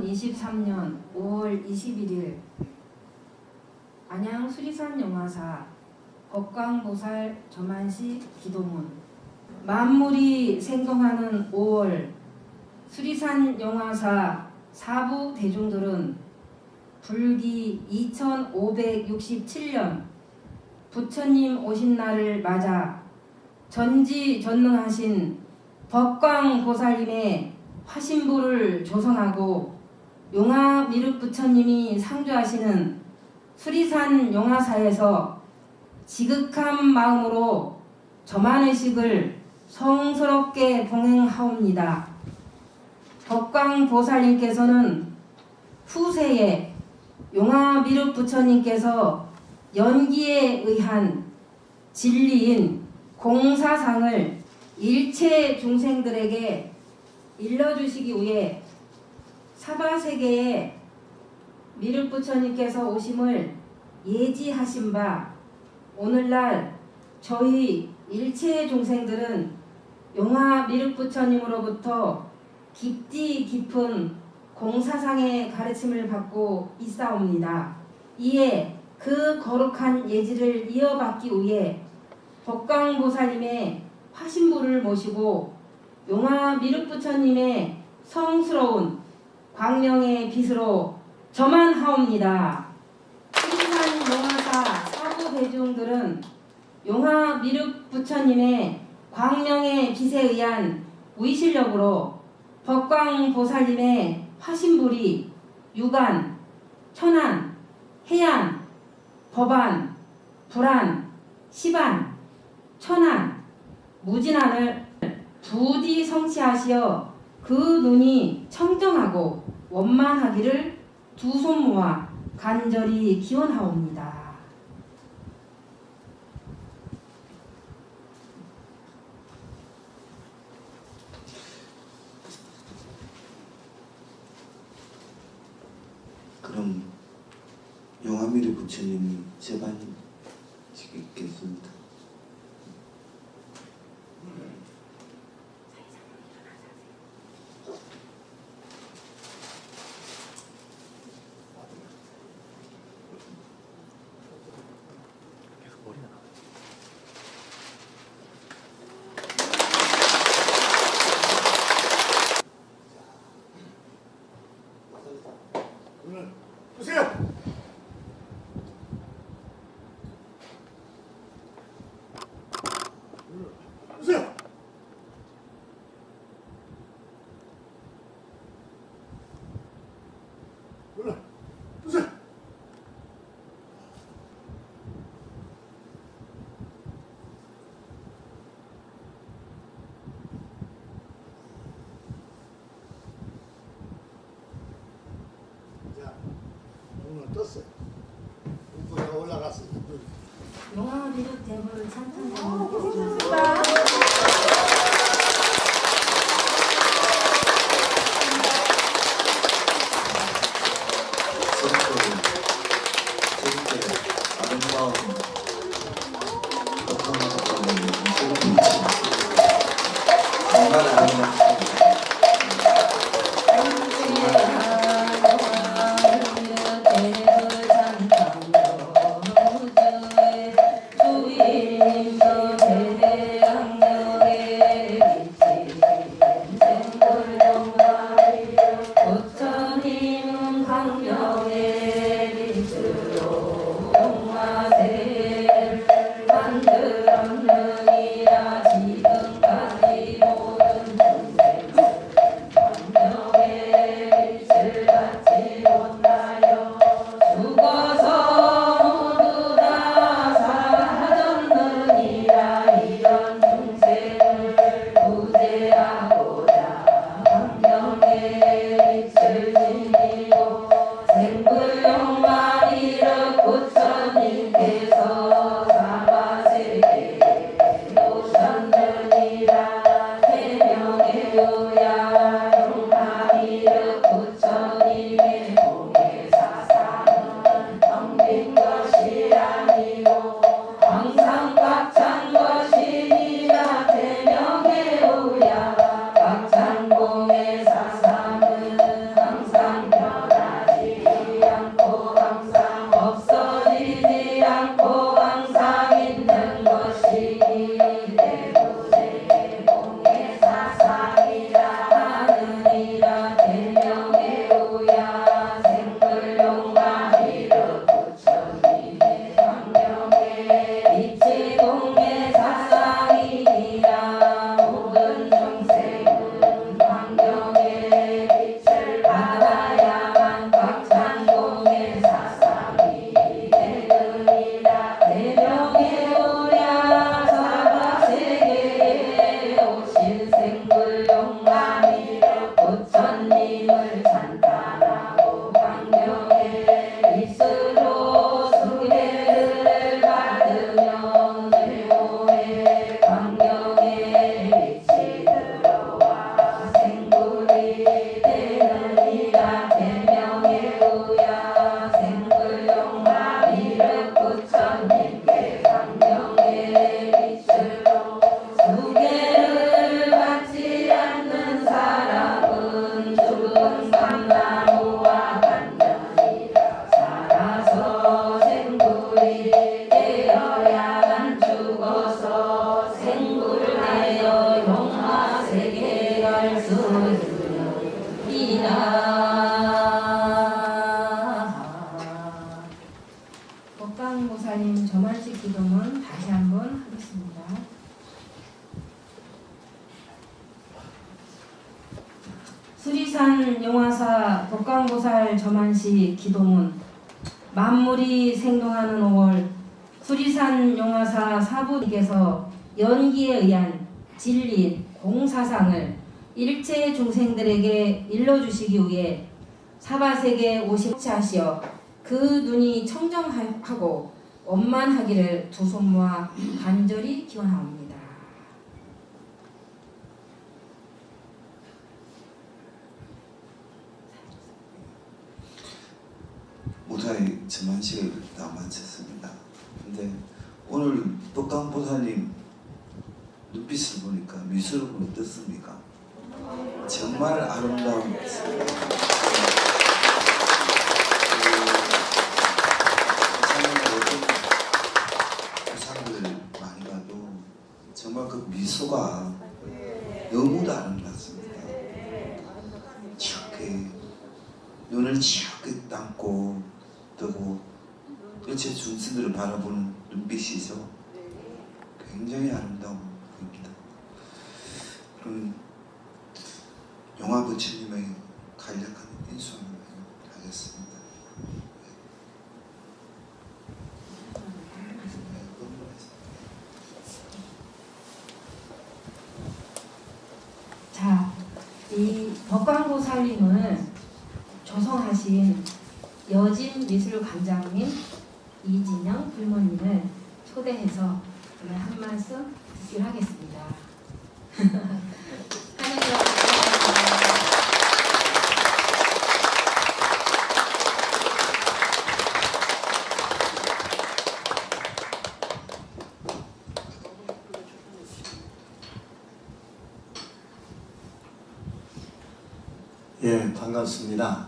2023년 5월 21일 안양 수리산 영화사 법광보살 저만시 기도문. 만물이 생동하는 5월 수리산 영화사 사부 대중들은 불기 2567년 부처님 오신 날을 맞아 전지전능하신 법광보살님의 화신부를 조성하고 용화미륵 부처님이 상주하시는 수리산 용화사에서 지극한 마음으로 저만의식을 성스럽게 봉행하옵니다. 법광보살님께서는 후세에 용화미륵 부처님께서 연기에 의한 진리인 공사상을 일체 중생들에게 일러주시기 위해 사바세계에 미륵 부처님께서 오심을 예지하신 바 오늘날 저희 일체 중생들은 용화 미륵 부처님으로부터 깊디 깊은 공사상의 가르침을 받고 있사옵니다. 이에 그 거룩한 예지를 이어받기 위해 법광보살님의 화신부를 모시고 용화 미륵 부처님의 성스러운 광명의 빛으로 저만하옵니다. 수리산 용화사 사부 대중들은 용화 미륵 부처님의 광명의 빛에 의한 위실력으로 법광보살님의 화신불이 유관, 천안, 해안, 법안, 불안, 시반, 천안, 무진안을 부디 성취하시어 그 눈이 청정하고 원만하기를 두 손 모아 간절히 기원하옵니다. 그럼 용화미륵 부처님 제반지겠습니다. 보세요. 보세요. 보세요. 자, 오늘 떴어요. 공부가 올라갔어요. 용화 미륵 대물 찬탄 아름다운 정말 아름답습니다. 만들었느니라 지금까지 모든 할 수 있으리라. 법강보살님 저만식 기도문 다시 한번 하겠습니다. 수리산 용화사 법강보살 저만식 기도문. 만물이 생동하는 5월 수리산 용화사 사부님께서 연기에 의한 진리 공사상을 일체 중생들에게 일러주시기 위해 사바세계 오십하시어 그 눈이 청정하고 원만하기를 두 손 모아 간절히 기원하옵니다. 무사히 저만식을 다 마쳤습니다. 근데 오늘 법강보살님 눈빛을 보니까 미술을 보면 어떻습니까? 정말 아름다운 모습. 부산을 많이 봐도 정말 그 미소가 너무도 아름답습니다. 이렇게 눈을 이렇게 감고 뜨고 일체 중생들을 바라보는 눈빛이죠. 굉장히 아름다운 분입니다. 그럼 용화 부처님의 간략한 인수를 하겠습니다. 자, 이 법광보살님은 조성하신 여진미술관장님 이진영 불모님을 초대해서 오늘 한 말씀 듣기로 하겠습니다. 예, 반갑습니다.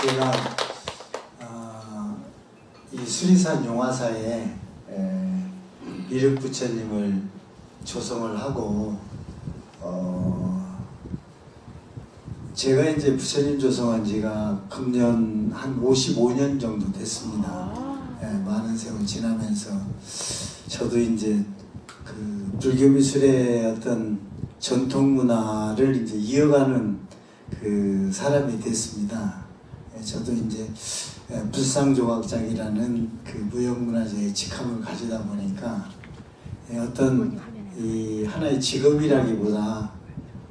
제가 이 수리산 용화사에 미륵부처님을 조성을 하고 제가 이제 부처님 조성한 지가 금년 한 55년 정도 됐습니다. 많은 세월 지나면서 저도 이제 그 불교 미술의 어떤 전통 문화를 이제 이어가는 그 사람이 됐습니다. 저도 이제 불상조각장이라는 그 무형문화재의 직함을 가지다 보니까 어떤 이 하나의 직업이라기보다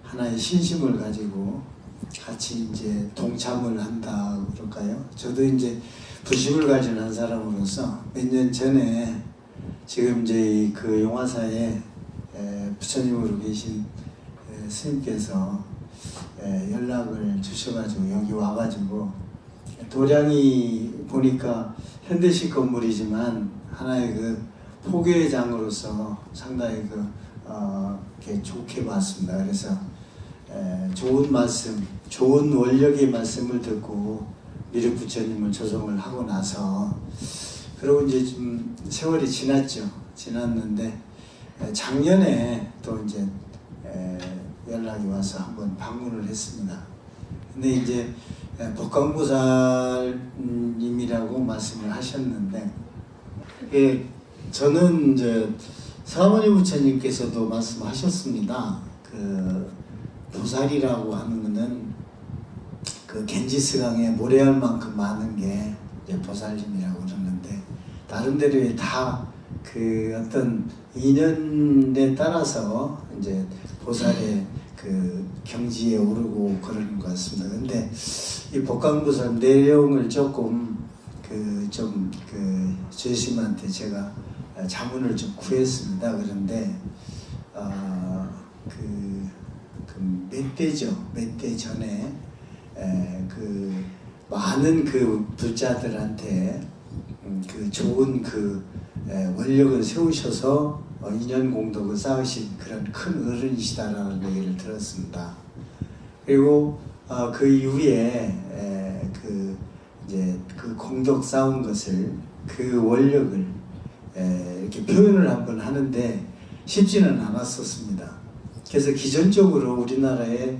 하나의 신심을 가지고 같이 이제 동참을 한다 그럴까요? 저도 이제 부심을 가진 한 사람으로서 몇 년 전에 지금 이제 그 용화사에 부처님으로 계신 스님께서 연락을 주셔가지고 여기 와가지고 도량이 보니까 현대식 건물이지만 하나의 그 포교회장으로서 상당히 이렇게 좋게 봤습니다. 그래서 좋은 말씀, 좋은 원력의 말씀을 듣고 미륵부처님을 조성을 하고 나서 그리고 이제 좀 세월이 지났는데 작년에 또 이제 연락이 와서 한번 방문을 했습니다. 근데 이제 법광보살님이라고 말씀을 하셨는데 저는 이제 사모니 부처님께서도 말씀하셨습니다. 그 보살이라고 하는 것은 그 겐지스강에 모래알 만큼 많은 게 이제 보살님이라고 그러는데 나름대로의 다 그 어떤 인연에 따라서 이제 보살의 그 경지에 오르고 그러는 것 같습니다. 근데 이 법광보살 내용을 조금 주님한테 제가 자문을 좀 구했습니다. 그런데 몇 대 전에 그 많은 그 불자들한테 그 좋은 그 원력을 세우셔서 인연 공덕을 쌓으신 그런 큰 어른이시다라는 얘기를 들었습니다. 그리고 그 이후에 그 이제 그 공덕 쌓은 것을 그 원력을 이렇게 표현을 한번 하는데 쉽지는 않았었습니다. 그래서 기존적으로 우리나라에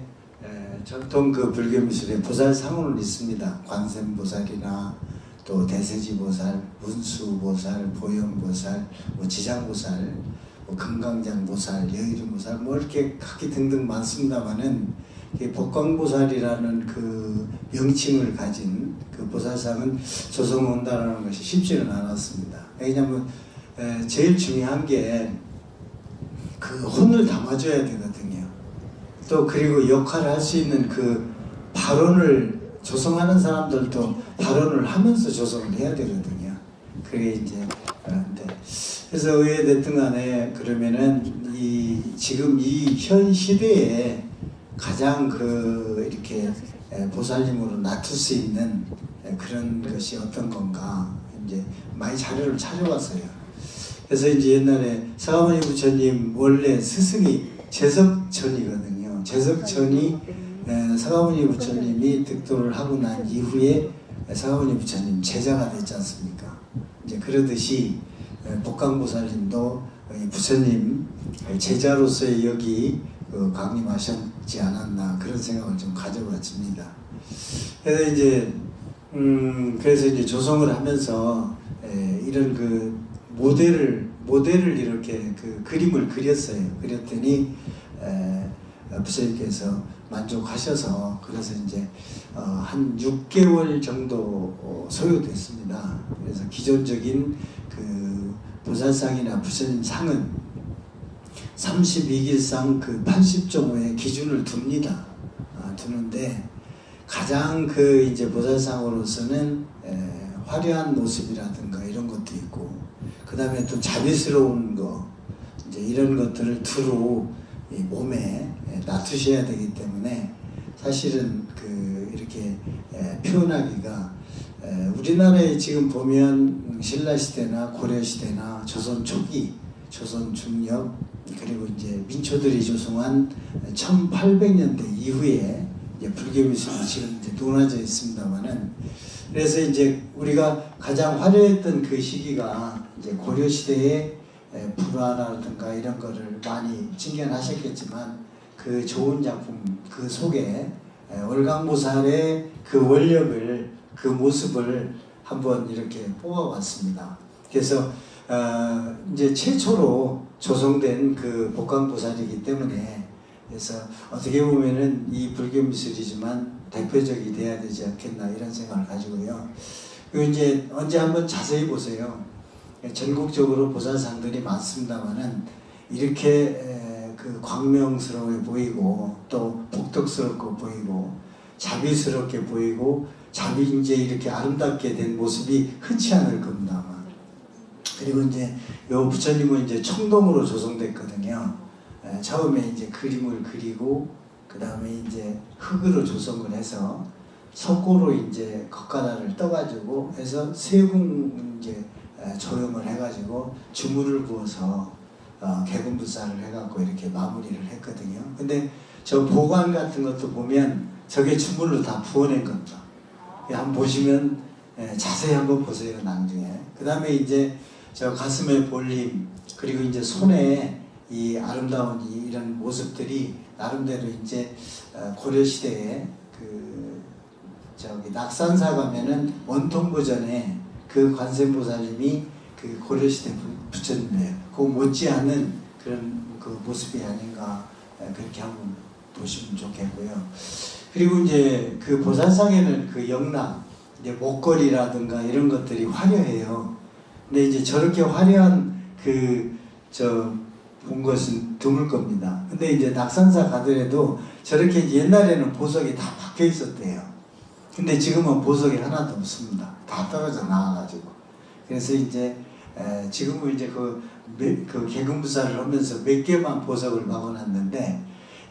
전통 그 불교 미술에 보살 상호는 있습니다. 관세음보살이나 또 대세지보살, 문수보살, 보현보살, 뭐 지장보살, 뭐 금강장보살, 여의륜보살 뭐 이렇게 각기 등등 많습니다만은 복광보살이라는 그 명칭을 가진 그 보살상은 조성에 온다는 것이 쉽지는 않았습니다. 왜냐하면 제일 중요한 게 그 혼을 담아줘야 되거든요. 또 그리고 역할을 할 수 있는 그 발언을 조성하는 사람들도 발언을 하면서 조성을 해야 되거든요. 그게 이제 그래서 왜 됐든 간에 그러면은 지금 이 현 시대에 가장 그 이렇게 보살님으로 놔둘 수 있는 그런 것이 어떤 건가 이제 많이 자료를 찾아봤어요. 그래서 이제 옛날에 사가모니 부처님 원래 스승이 제석천이거든요. 제석천이 사가모니 부처님이 득도를 하고 난 이후에 사가모니 부처님 제자가 됐지 않습니까? 이제 그러듯이 복강보살님도 부처님 제자로서의 여기 강림하셨지 않았나 그런 생각을 좀 가져봤습니다. 그래서 이제 조성을 하면서 이런 그 모델을 이렇게 그 그림을 그렸어요. 그렸더니 부처님께서 만족하셔서 그래서 이제 한 6개월 정도 소요됐습니다. 그래서 기존적인 그 보살상이나 부처님 상은 32길상 그 80.5의 기준을 둡니다. 두는데 가장 그 이제 보살상으로서는 화려한 모습이라든가 이런 것도 있고 그 다음에 또 자비스러운 거 이제 이런 것들을 두루 이 몸에 놔두셔야 되기 때문에 사실은 그 이렇게 표현하기가 우리나라에 지금 보면 신라시대나 고려시대나 조선 초기, 조선 중엽 그리고 이제 민초들이 조성한 1800년대 이후에 이제 불교 미술이 지금 이제 논하져 있습니다만은 그래서 이제 우리가 가장 화려했던 그 시기가 이제 고려 시대에 불화라든가 이런 거를 많이 증견하셨겠지만 그 좋은 작품 그 속에 월광보살의 그 원력을 그 모습을 한번 이렇게 뽑아봤습니다. 그래서 이제 최초로 조성된 그 복광보살이기 때문에 그래서 어떻게 보면은 이 불교 미술이지만 대표적이 돼야 되지 않겠나 이런 생각을 가지고요. 그리고 이제 언제 한번 자세히 보세요. 전국적으로 보살상들이 많습니다만은 이렇게 그 광명스러워 보이고 또 복덕스럽고 보이고 자비스럽게 보이고 이제 이렇게 아름답게 된 모습이 흔치 않을 겁니다. 아마. 그리고 이제 요 부처님은 이제 청동으로 조성됐거든요. 처음에 이제 그림을 그리고 그 다음에 이제 흙으로 조성을 해서 석고로 이제 겉가닥을 떠가지고 해서 세궁 이제 조형을 해가지고 주물을 부어서 개군불사를 해갖고 이렇게 마무리를 했거든요. 근데 저 보관 같은 것도 보면 저게 주물로 다 부어낸 겁니다. 한번 보시면 자세히 한번 보세요. 나중에. 그 다음에 이제 저 가슴의 볼림 그리고 이제 손에 이 아름다운 이런 모습들이 나름대로 이제 고려 시대에 그 저기 낙산사 가면은 원통 버전에 그 관세음보살님이 그 고려 시대 부처님이에요. 그 못지않은 그런 그 모습이 아닌가 그렇게 한번 보시면 좋겠고요. 그리고 이제 그 보살상에는 그 영락, 이제 목걸이라든가 이런 것들이 화려해요. 근데 이제 저렇게 화려한 본 것은 드물 겁니다. 근데 이제 낙산사 가더라도 저렇게 옛날에는 보석이 다 박혀 있었대요. 근데 지금은 보석이 하나도 없습니다. 다 떨어져 나와가지고. 그래서 이제 지금은 이제 그 개근부사를 하면서 몇 개만 보석을 박아놨는데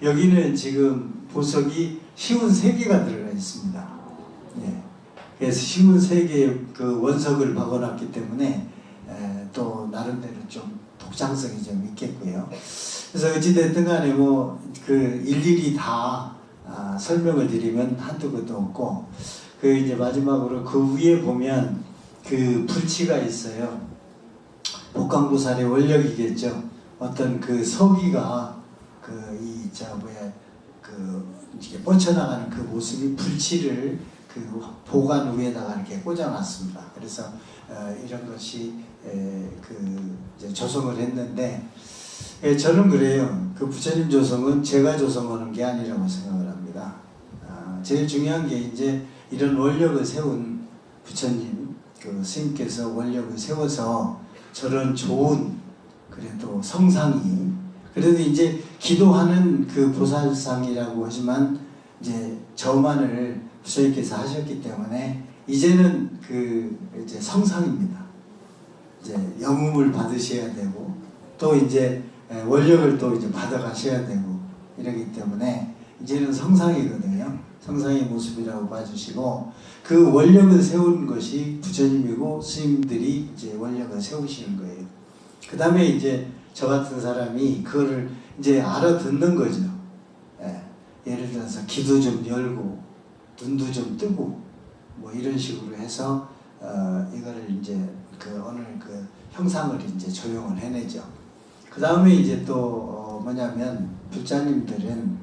여기는 지금 보석이 53개가 들어가 있습니다. 예. 그래서 53개의 그 원석을 박아놨기 때문에 또 나름대로 좀 독창성이 좀 있겠고요. 그래서 어찌됐든 간에 그 일일이 다 설명을 드리면 한두 것도 없고 그 이제 마지막으로 그 위에 보면 그 불치가 있어요. 복강보살의 원력이겠죠. 어떤 그 서기가 이렇게 뻗쳐나가는 그 모습이 불치를 그 보관 위에다가 이렇게 꽂아놨습니다. 그래서 이런 것이 이제 조성을 했는데, 저는 그래요. 그 부처님 조성은 제가 조성하는 게 아니라고 생각을 합니다. 제일 중요한 게 이제 이런 원력을 세운 부처님, 그 스님께서 원력을 세워서 저런 좋은 그래도 성상이, 그래도 이제 기도하는 그 보살상이라고 하지만 이제 저만을 부처님께서 하셨기 때문에 이제는 이제 성상입니다. 이제 영음을 받으셔야 되고 또 이제 원력을 또 이제 받아가셔야 되고 이러기 때문에 이제는 성상이거든요. 성상의 모습이라고 봐주시고, 그 원력을 세운 것이 부처님이고 스님들이 이제 원력을 세우시는 거예요. 그 다음에 이제 저 같은 사람이 그거를 이제 알아듣는 거죠. 예를 들어서 귀도 좀 열고 눈도 좀 뜨고 뭐 이런 식으로 해서 이거를 이제 오늘 그 형상을 이제 조형을 해내죠. 그 다음에 이제 또 뭐냐면 불자님들은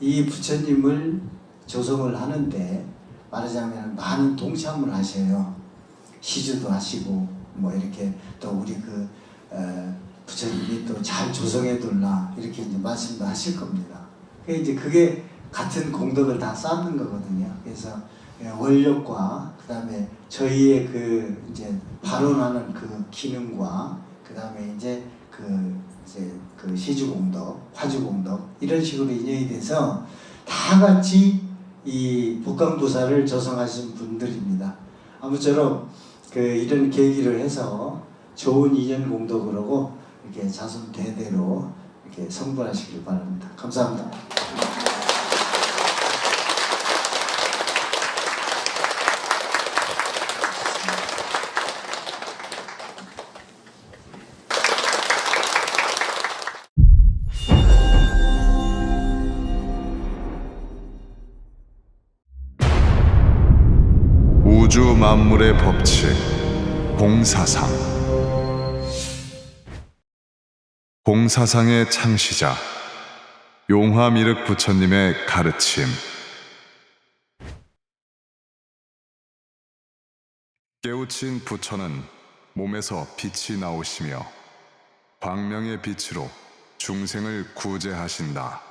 이 부처님을 조성을 하는데 말하자면 많은 동참을 하셔요. 시주도 하시고 뭐 이렇게 또 우리 부처님이 또 잘 조성해둘라 이렇게 이제 말씀도 하실 겁니다. 이제 그게 같은 공덕을 다 쌓는 거거든요. 그래서 원력과 그 다음에 저희의 이제 발언하는 그 기능과 그 다음에 이제 그 시주공덕, 화주공덕 이런 식으로 인연이 돼서 다 같이 이 복강보살을 조성하신 분들입니다. 아무쪼록 이런 계기를 해서 좋은 인연 공덕으로 이렇게 자손 대대로 이렇게 성불하시길 바랍니다. 감사합니다. 우주 만물의 법칙, 공사상. 공사상의 창시자 용화미륵 부처님의 가르침. 깨우친 부처는 몸에서 빛이 나오시며 광명의 빛으로 중생을 구제하신다.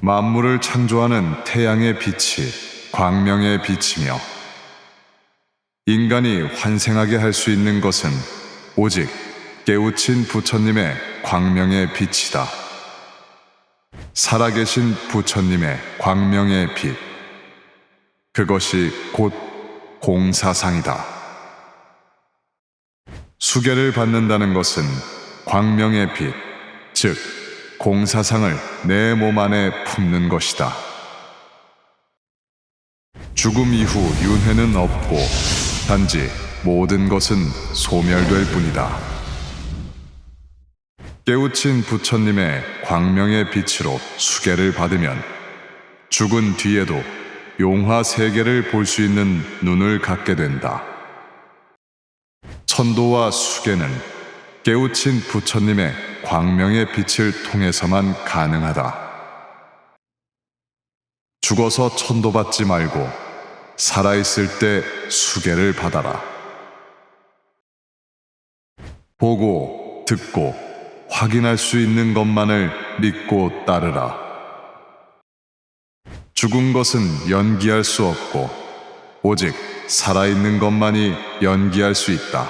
만물을 창조하는 태양의 빛이 광명의 빛이며, 인간이 환생하게 할 수 있는 것은 오직 깨우친 부처님의 광명의 빛이다. 살아계신 부처님의 광명의 빛, 그것이 곧 공사상이다. 수계를 받는다는 것은 광명의 빛, 즉 공사상을 내 몸 안에 품는 것이다. 죽음 이후 윤회는 없고 단지 모든 것은 소멸될 뿐이다. 깨우친 부처님의 광명의 빛으로 수계를 받으면 죽은 뒤에도 용화 세계를 볼 수 있는 눈을 갖게 된다. 천도와 수계는 깨우친 부처님의 광명의 빛을 통해서만 가능하다. 죽어서 천도받지 말고 살아있을 때 수계를 받아라. 보고 듣고 확인할 수 있는 것만을 믿고 따르라. 죽은 것은 연기할 수 없고 오직 살아있는 것만이 연기할 수 있다.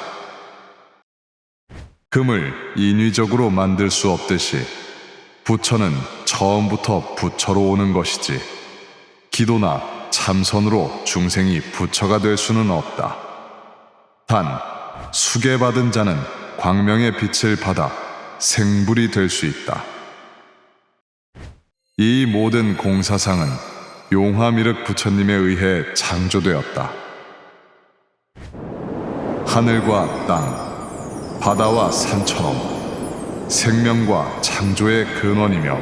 금을 인위적으로 만들 수 없듯이 부처는 처음부터 부처로 오는 것이지, 기도나 참선으로 중생이 부처가 될 수는 없다. 단 수계받은 자는 광명의 빛을 받아 생불이 될 수 있다. 이 모든 공사상은 용화미륵 부처님에 의해 창조되었다. 하늘과 땅, 바다와 산처럼 생명과 창조의 근원이며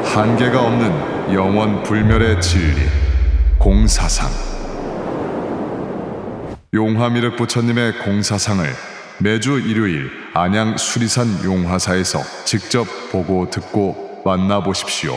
한계가 없는 영원 불멸의 진리, 공사상. 용화미륵 부처님의 공사상을 매주 일요일 안양 수리산 용화사에서 직접 보고 듣고 만나보십시오.